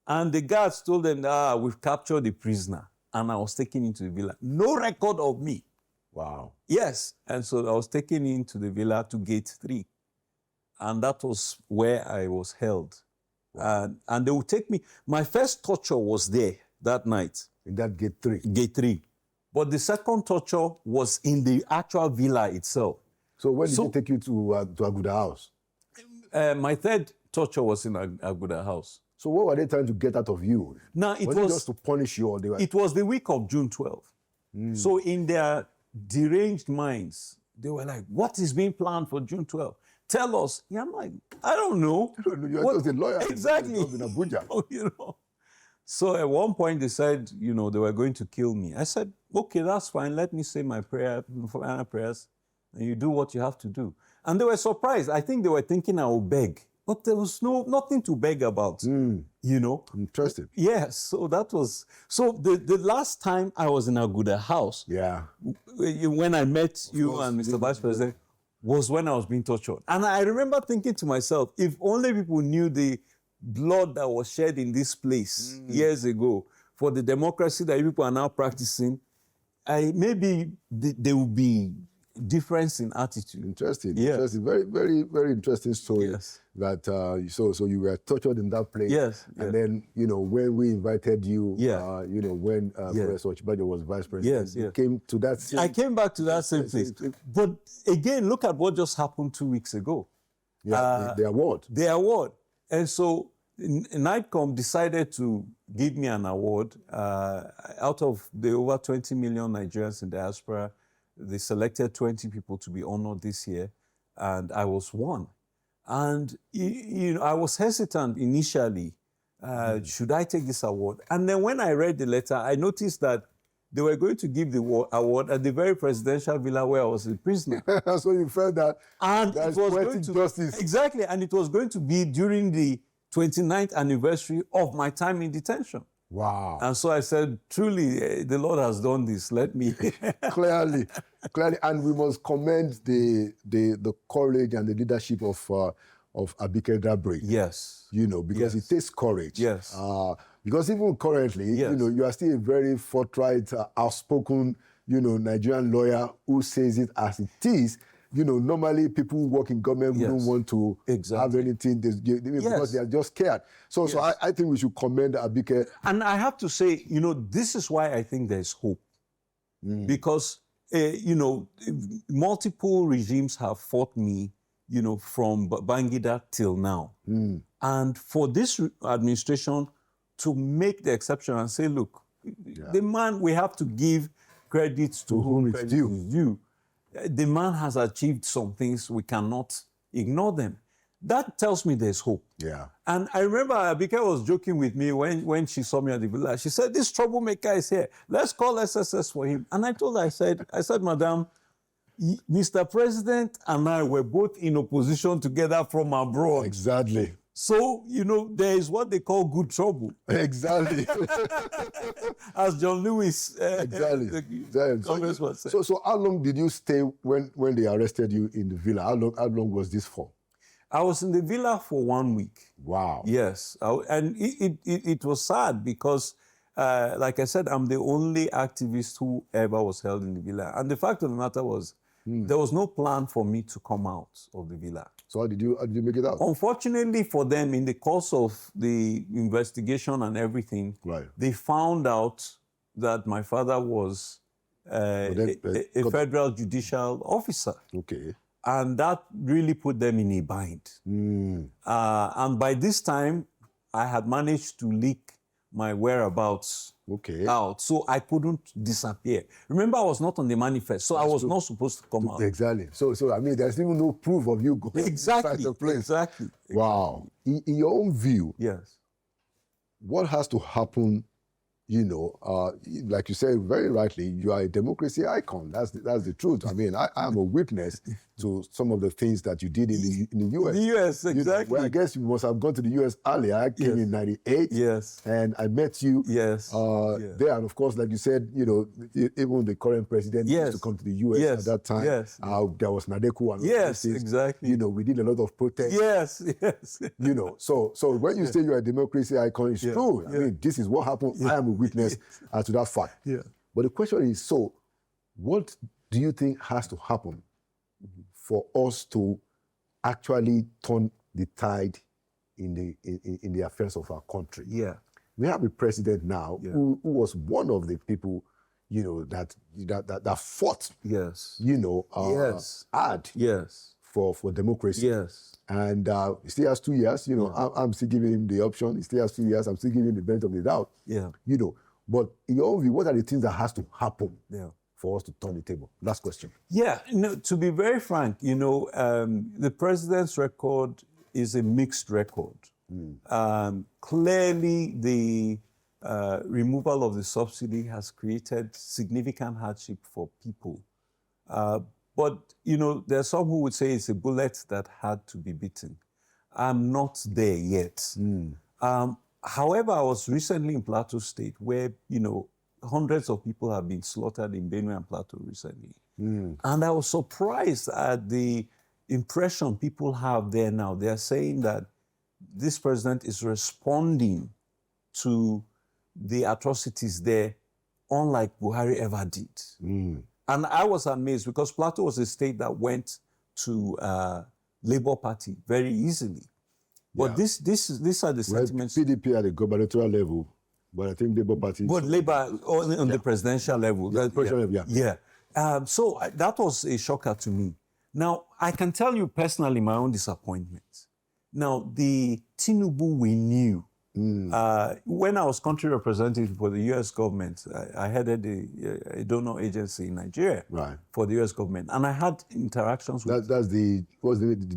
and the guards told them, we've captured the prisoner. And I was taken into the villa. No record of me. Wow. Yes. And so I was taken into the villa to gate 3. And that was where I was held. Wow. And they would take me. My first torture was there that night. In that gate 3? Gate 3. But the second torture was in the actual villa itself. So when did they take you to Aguda House? My third torture was in Aguda House. So what were they trying to get out of you? Now, it was just to punish you, or they were... It was the week of June 12th. So in their deranged minds, they were like, what is being planned for June 12th? Tell us. Yeah, I'm like, I don't know. You're just a lawyer. Exactly. In Abuja. So at one point they said, they were going to kill me. I said, okay, that's fine. Let me say my prayers, and you do what you have to do. And they were surprised. I think they were thinking I would beg. But there was nothing to beg about, Interesting. Yes, so that was... So the last time I was in Aguda House, when I met you and Mr. Vice President, was when I was being tortured. And I remember thinking to myself, if only people knew the blood that was shed in this place years ago for the democracy that people are now practicing, maybe there would be difference in attitude. Interesting. Very, very, very interesting story. Yes. That so you were tortured in that place. Yes. And then when we invited you, when Professor Ochibajo was vice president, you came to that same... I came back to that same place. But again, look at what just happened 2 weeks ago. The award. The award. And so NIGHTCOM decided to give me an award out of the over 20 million Nigerians in diaspora. They selected 20 people to be honored this year, and I was one. And I was hesitant initially. Should I take this award? And then when I read the letter, I noticed that they were going to give the award at the very presidential villa where I was a prisoner. So you felt that and it was going to justice. Exactly, and it was going to be during the 29th anniversary of my time in detention. Wow. And so I said, truly, the Lord has done this. Let me... Clearly. And we must commend the courage and the leadership of Abike Dabri. Yes. Because it takes courage. Yes. Because even currently, you are still a very forthright, outspoken, Nigerian lawyer who says it as it is. Normally people who work in government wouldn't want to have anything because they are just scared. So I think we should commend Abike. And I have to say, this is why I think there's hope. Because, multiple regimes have fought me, from Babangida till now. And for this administration to make the exception and say, look, the man, we have to give credit to whom it's due. The man has achieved some things, we cannot ignore them. That tells me there's hope. Yeah. And I remember Abike was joking with me when she saw me at the villa. She said, this troublemaker is here. Let's call SSS for him. And I told her, I said, Madam, Mr. President and I were both in opposition together from abroad. Exactly. So, there is what they call good trouble. Exactly. As John Lewis, exactly. Congressman said. So how long did you stay when they arrested you in the villa? How long was this for? I was in the villa for 1 week. Wow. Yes. And it was sad because, like I said, I'm the only activist who ever was held in the villa. And the fact of the matter was, there was no plan for me to come out of the villa. So how did you make it out? Unfortunately for them, in the course of the investigation and everything, they found out that my father was a federal judicial officer. Okay. And that really put them in a bind. And by this time, I had managed to leak my whereabouts out, so I couldn't disappear. Remember, I was not on the manifest, so I was not supposed to come out. Exactly. So I mean, there's even no proof of you going inside the place. Exactly. Wow. In your own view, yes, what has to happen like you said very rightly, you are a democracy icon. That's the truth. I mean, I am a witness to some of the things that you did in the U.S. The U.S., exactly. Well, I guess you must have gone to the U.S. earlier. I came in '98. Yes. And I met you. Yes. There, and of course, like you said, even the current president used to come to the U.S. at that time. Yes. There was Nadeku and yes, things. exactly. We did a lot of protests. Yes. So when you say you're a democracy icon, it's true. I mean, this is what happened. I am a witness to that fact. Yeah. But the question is, so what do you think has to happen for us to actually turn the tide in the affairs of our country? Yeah. We have a president now who was one of the people, that fought. Yes. Hard. Yes. For democracy. Yes. And he still has 2 years. I'm still giving him the option. He still has 2 years. I'm still giving him the benefit of the doubt. Yeah. But in your view, what are the things that has to happen for us to turn the table? Last question. Yeah. To be very frank, the president's record is a mixed record. Clearly, the removal of the subsidy has created significant hardship for people. But, there are some who would say it's a bullet that had to be beaten. I'm not there yet. However, I was recently in Plateau State where, hundreds of people have been slaughtered in Benue and Plateau recently. And I was surprised at the impression people have there now. They're saying that this president is responding to the atrocities there unlike Buhari ever did. And I was amazed because Plateau was a state that went to Labour Party very easily. But these are the sentiments. PDP at the gubernatorial level, but I think Labour Party. But Labour on the presidential level. So that was a shocker to me. Now, I can tell you personally my own disappointment. Now, the Tinubu we knew, when I was country representative for the U.S. government, I headed a donor agency in Nigeria for the U.S. government, and I had interactions with... That's the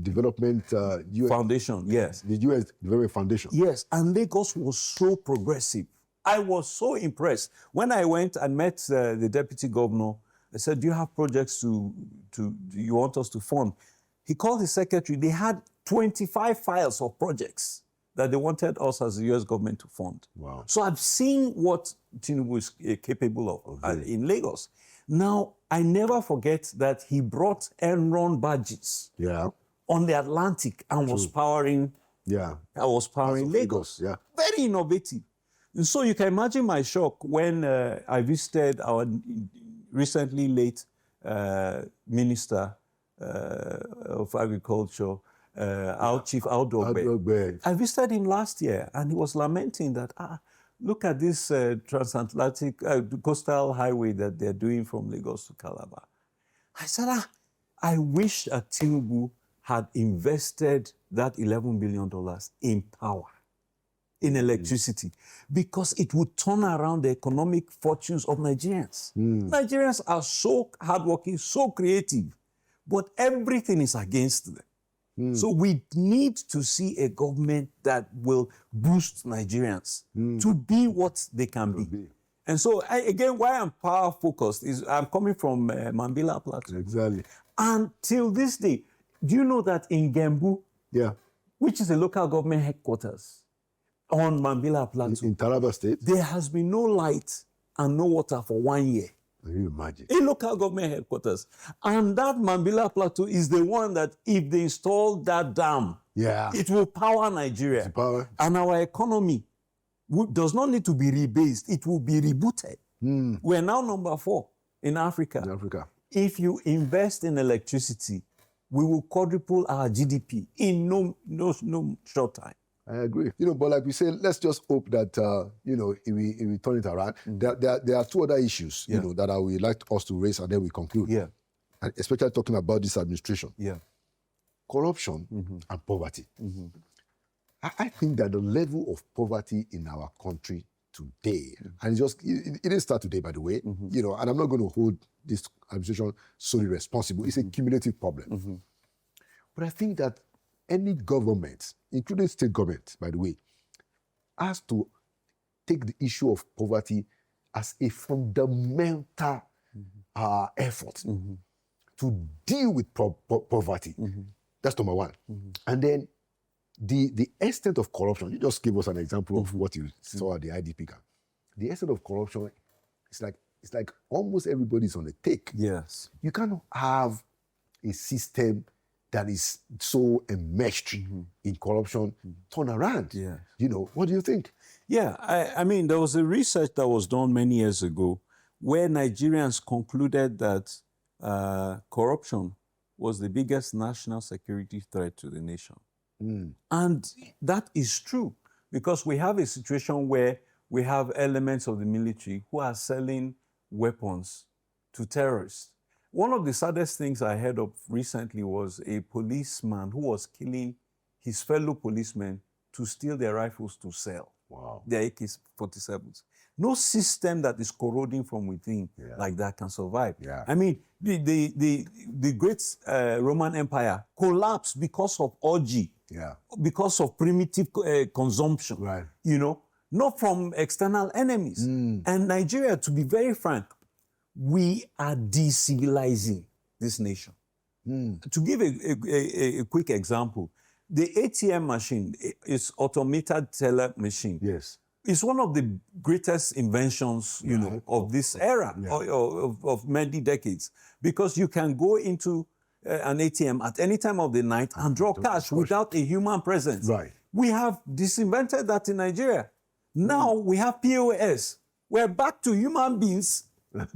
development... US, Foundation, yes. The U.S. Development Foundation. Yes, and Lagos was so progressive. I was so impressed. When I went and met the deputy governor, I said, do you have projects do you want us to fund? He called his secretary. They had 25 files of projects that they wanted us as the U.S. government to fund. Wow. So I've seen what Tinubu is capable of in Lagos. Now, I never forget that he brought Enron barges on the Atlantic and was powering Lagos. Yeah. Very innovative. And so you can imagine my shock when I visited our recently late Minister of Agriculture, our Chief Aldogbe. I visited him last year, and he was lamenting that, look at this transatlantic coastal highway that they're doing from Lagos to Calabar. I said, I wish that Tinubu had invested that $11 billion in power, in electricity, because it would turn around the economic fortunes of Nigerians. Nigerians are so hardworking, so creative, but everything is against them. So we need to see a government that will boost Nigerians to be what they can be. And so, again, why I'm power focused is I'm coming from Mambila Plateau. Exactly. And till this day, do you know that in Gembu, which is a local government headquarters on Mambila Plateau, in Taraba State, there has been no light and no water for 1 year. Can you imagine? In local government headquarters. And that Mambila Plateau is the one that if they install that dam, it will power Nigeria. And our economy does not need to be rebased. It will be rebooted. We're now number 4 in Africa. If you invest in electricity, we will quadruple our GDP in no short time. I agree. But like we say, let's just hope that, if we turn it around. There are 2 other issues, that I would like us to raise, and then we conclude. And especially talking about this administration. Corruption and poverty. I think that the level of poverty in our country today, and it didn't start today, by the way, and I'm not going to hold this administration solely responsible. It's a cumulative problem. But I think that any government, including state government, by the way, has to take the issue of poverty as a fundamental effort to deal with poverty. That's number one. And then the extent of corruption, you just give us an example of what you saw at the IDP camp. The extent of corruption, it's like almost everybody's on the take. Yes. You cannot have a system that is so enmeshed in corruption turn around. Yeah. What do you think? Yeah, I mean, there was a research that was done many years ago where Nigerians concluded that corruption was the biggest national security threat to the nation. And that is true because we have a situation where we have elements of the military who are selling weapons to terrorists. One of the saddest things I heard of recently was a policeman who was killing his fellow policemen to steal their rifles to sell. Wow. Their AK-47s. No system that is corroding from within like that can survive. Yeah. I mean, the great Roman Empire collapsed because of orgy, because of primitive consumption, Right. Not from external enemies. And Nigeria, to be very frank, we are decivilizing this nation. To give a quick example, the ATM machine is automated teller machine. Yes. It's one of the greatest inventions, of this era, of many decades, because you can go into an ATM at any time of the night and draw cash without a human presence. Right. We have disinvented that in Nigeria. Now we have POS. We're back to human beings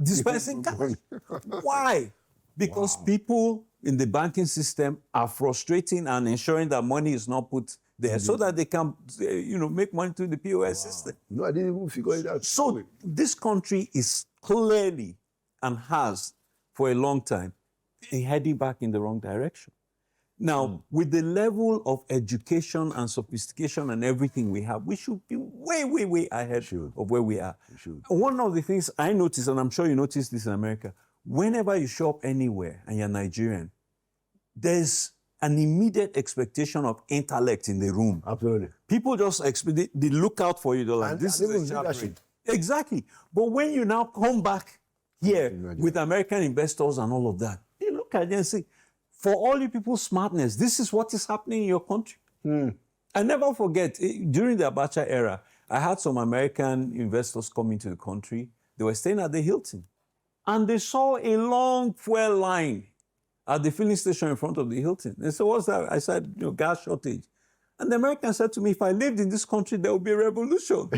dispensing cash. Why? Because people in the banking system are frustrating and ensuring that money is not put there so that they can, make money through the POS system. No, I didn't even figure it out. So this country is clearly and has for a long time heading back in the wrong direction. Now, with the level of education and sophistication and everything we have, we should be way, way, way ahead of where we are. One of the things I noticed, and I'm sure you noticed this in America, whenever you show up anywhere and you're Nigerian, there's an immediate expectation of intellect in the room. Absolutely. People just they look out for you. They're like, this is a sharp brain. Exactly. But when you now come back here with American investors and all of that, they look at you and say, for all you people's smartness, this is what is happening in your country. I never forget, during the Abacha era, I had some American investors come into the country. They were staying at the Hilton. And they saw a long fuel line at the filling station in front of the Hilton. They said, what's that? I said, gas shortage. And the American said to me, if I lived in this country, there would be a revolution.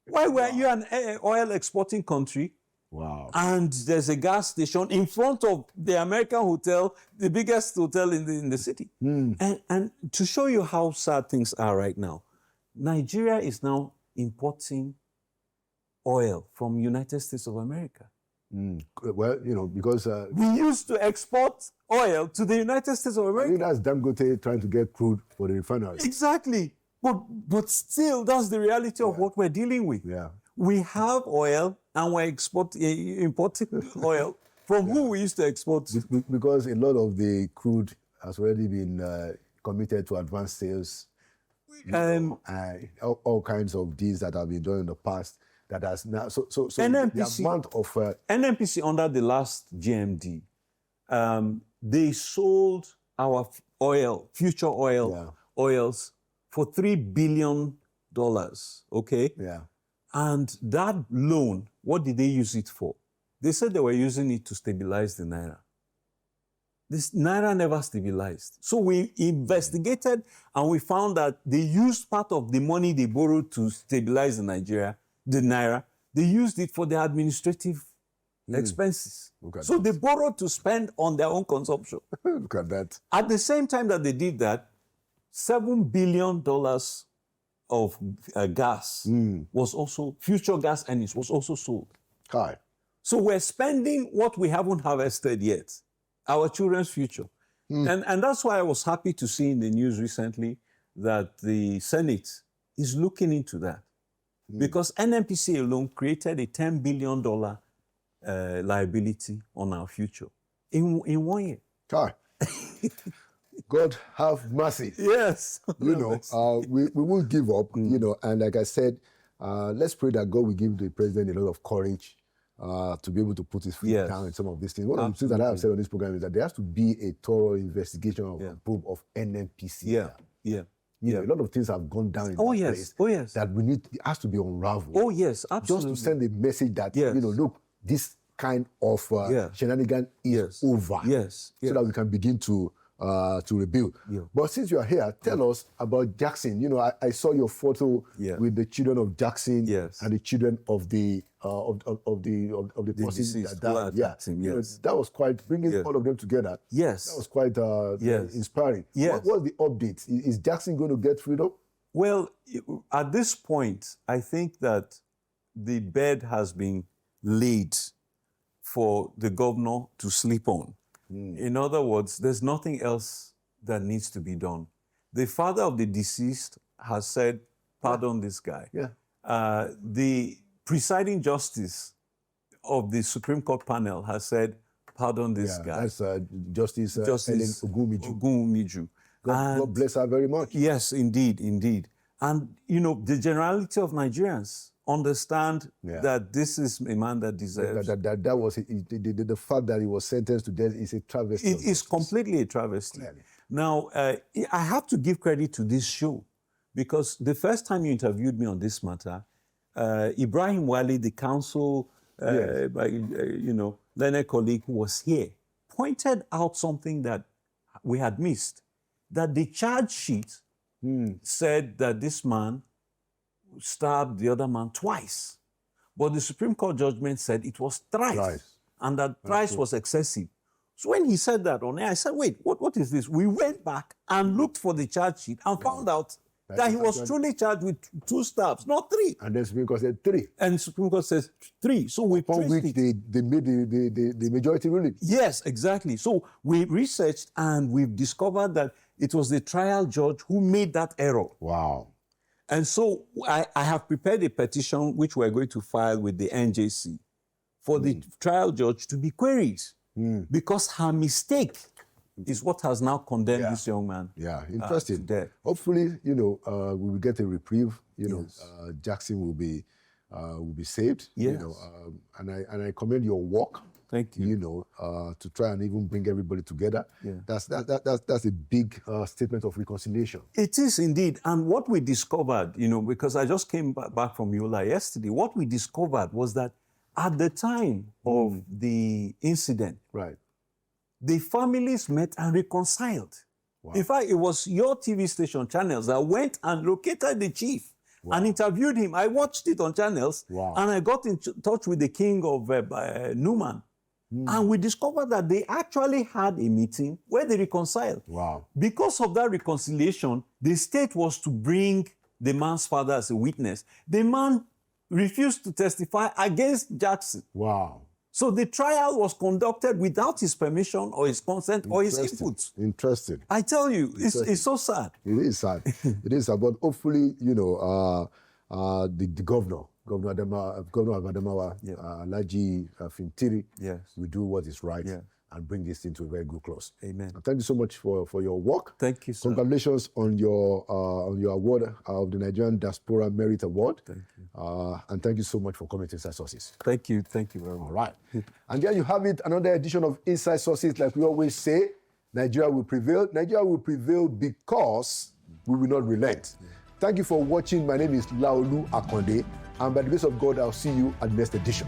Why were you an oil exporting country? Wow. And there's a gas station in front of the American hotel, the biggest hotel in the city. And to show you how sad things are right now, Nigeria is now importing oil from United States of America. Well, because... we used to export oil to the United States of I America. think that's Dangote trying to get crude for the refineries. Exactly. But still, that's the reality of what we're dealing with. Yeah. We have oil and we're importing oil from who we used to export. Because a lot of the crude has already been committed to advanced sales. All kinds of deals that have been done in the past that has now... So NNPC, the amount of... NNPC under the last GMD, they sold our oil, future oils, for $3 billion, okay? Yeah. And that loan, what did they use it for? They said they were using it to stabilize the Naira. This Naira never stabilized. So we investigated and we found that they used part of the money they borrowed to stabilize the Naira, they used it for their administrative expenses. So they borrowed to spend on their own consumption. Look at that. At the same time that they did that, $7 billion of gas was also, future gas earnings was also sold. Hi. So we're spending what we haven't harvested yet, our children's future. And that's why I was happy to see in the news recently that the Senate is looking into that. Because NNPC alone created a $10 billion liability on our future in 1 year. Hi. God have mercy. Yes. We won't give up, and like I said, let's pray that God will give the president a lot of courage to be able to put his feet Yes. down in some of these things. One of the things that I have said on this program is that there has to be a thorough investigation of probe of NNPC. Yeah. You know, a lot of things have gone down in that place that it has to be unraveled. Oh, yes, absolutely. Just to send a message that, Yes. you know, look, this kind of shenanigan is over. Yes. So that we can begin to rebuild. Yeah. But since you are here, tell us about Jackson. You know, I saw your photo with the children of Jackson and the children of the person deceased that died. Jackson, You know, that was quite bringing all of them together. Yes. That was quite inspiring. Yes. What's the update? Is Jackson going to get freedom? Well, at this point, I think that the bed has been laid for the governor to sleep on. In other words, there's nothing else that needs to be done. The father of the deceased has said, pardon this guy. Yeah. The presiding justice of the Supreme Court panel has said, pardon this guy. That's Justice Ellen Ogumiju. God bless her very much. Yes, indeed. And, you know, the generality of Nigerians understand that this is a man that deserves. That was the fact that he was sentenced to death is a travesty. It is completely a travesty. Clearly. Now, I have to give credit to this show because the first time you interviewed me on this matter, Ibrahim Wali, the counsel, learned colleague who was here, pointed out something that we had missed, that the charge sheet said that this man stabbed the other man twice. But the Supreme Court judgment said it was thrice. And that thrice was excessive. So when he said that on air, I said, wait, what is this? We went back and looked for the charge sheet and found out that he was truly charged with 2 stabs, not 3. And then Supreme Court said 3. And the Supreme Court says 3. So we upon which they made the majority ruling. Yes, exactly. So we researched and we've discovered that it was the trial judge who made that error. Wow. And so I have prepared a petition which we're going to file with the NJC for the trial judge to be queried because her mistake is what has now condemned this young man. Yeah, interesting. To death. Hopefully, you know, we will get a reprieve. You know, Jackson will be saved. Yes. You know, and I commend your work. Thank you. You know, to try and even bring everybody together. Yeah. That's a big statement of reconciliation. It is indeed. And what we discovered, you know, because I just came back from Yola yesterday, what we discovered was that at the time of the incident, the families met and reconciled. Wow. In fact, it was your TV station channels that went and located the chief and interviewed him. I watched it on channels and I got in touch with the king of Numan. And we discovered that they actually had a meeting where they reconciled. Wow. Because of that reconciliation, the state was to bring the man's father as a witness. The man refused to testify against Jackson. Wow. So the trial was conducted without his permission or his consent or his input. Interesting. I tell you, it's so sad. It is sad. It is sad. But hopefully, you know, the governor of Adamawa, Alhaji Fintiri, will do what is right and bring this thing to a very good close. Amen. And thank you so much for your work. Thank you, sir. Congratulations on your award of the Nigerian Diaspora Merit Award. Thank you. And thank you so much for coming to Inside Sources. Thank you very much. All right. And there you have it, another edition of Inside Sources. Like we always say, Nigeria will prevail. Nigeria will prevail because we will not relent. Thank you for watching. My name is Laolu Akonde. And by the grace of God, I'll see you at the next edition.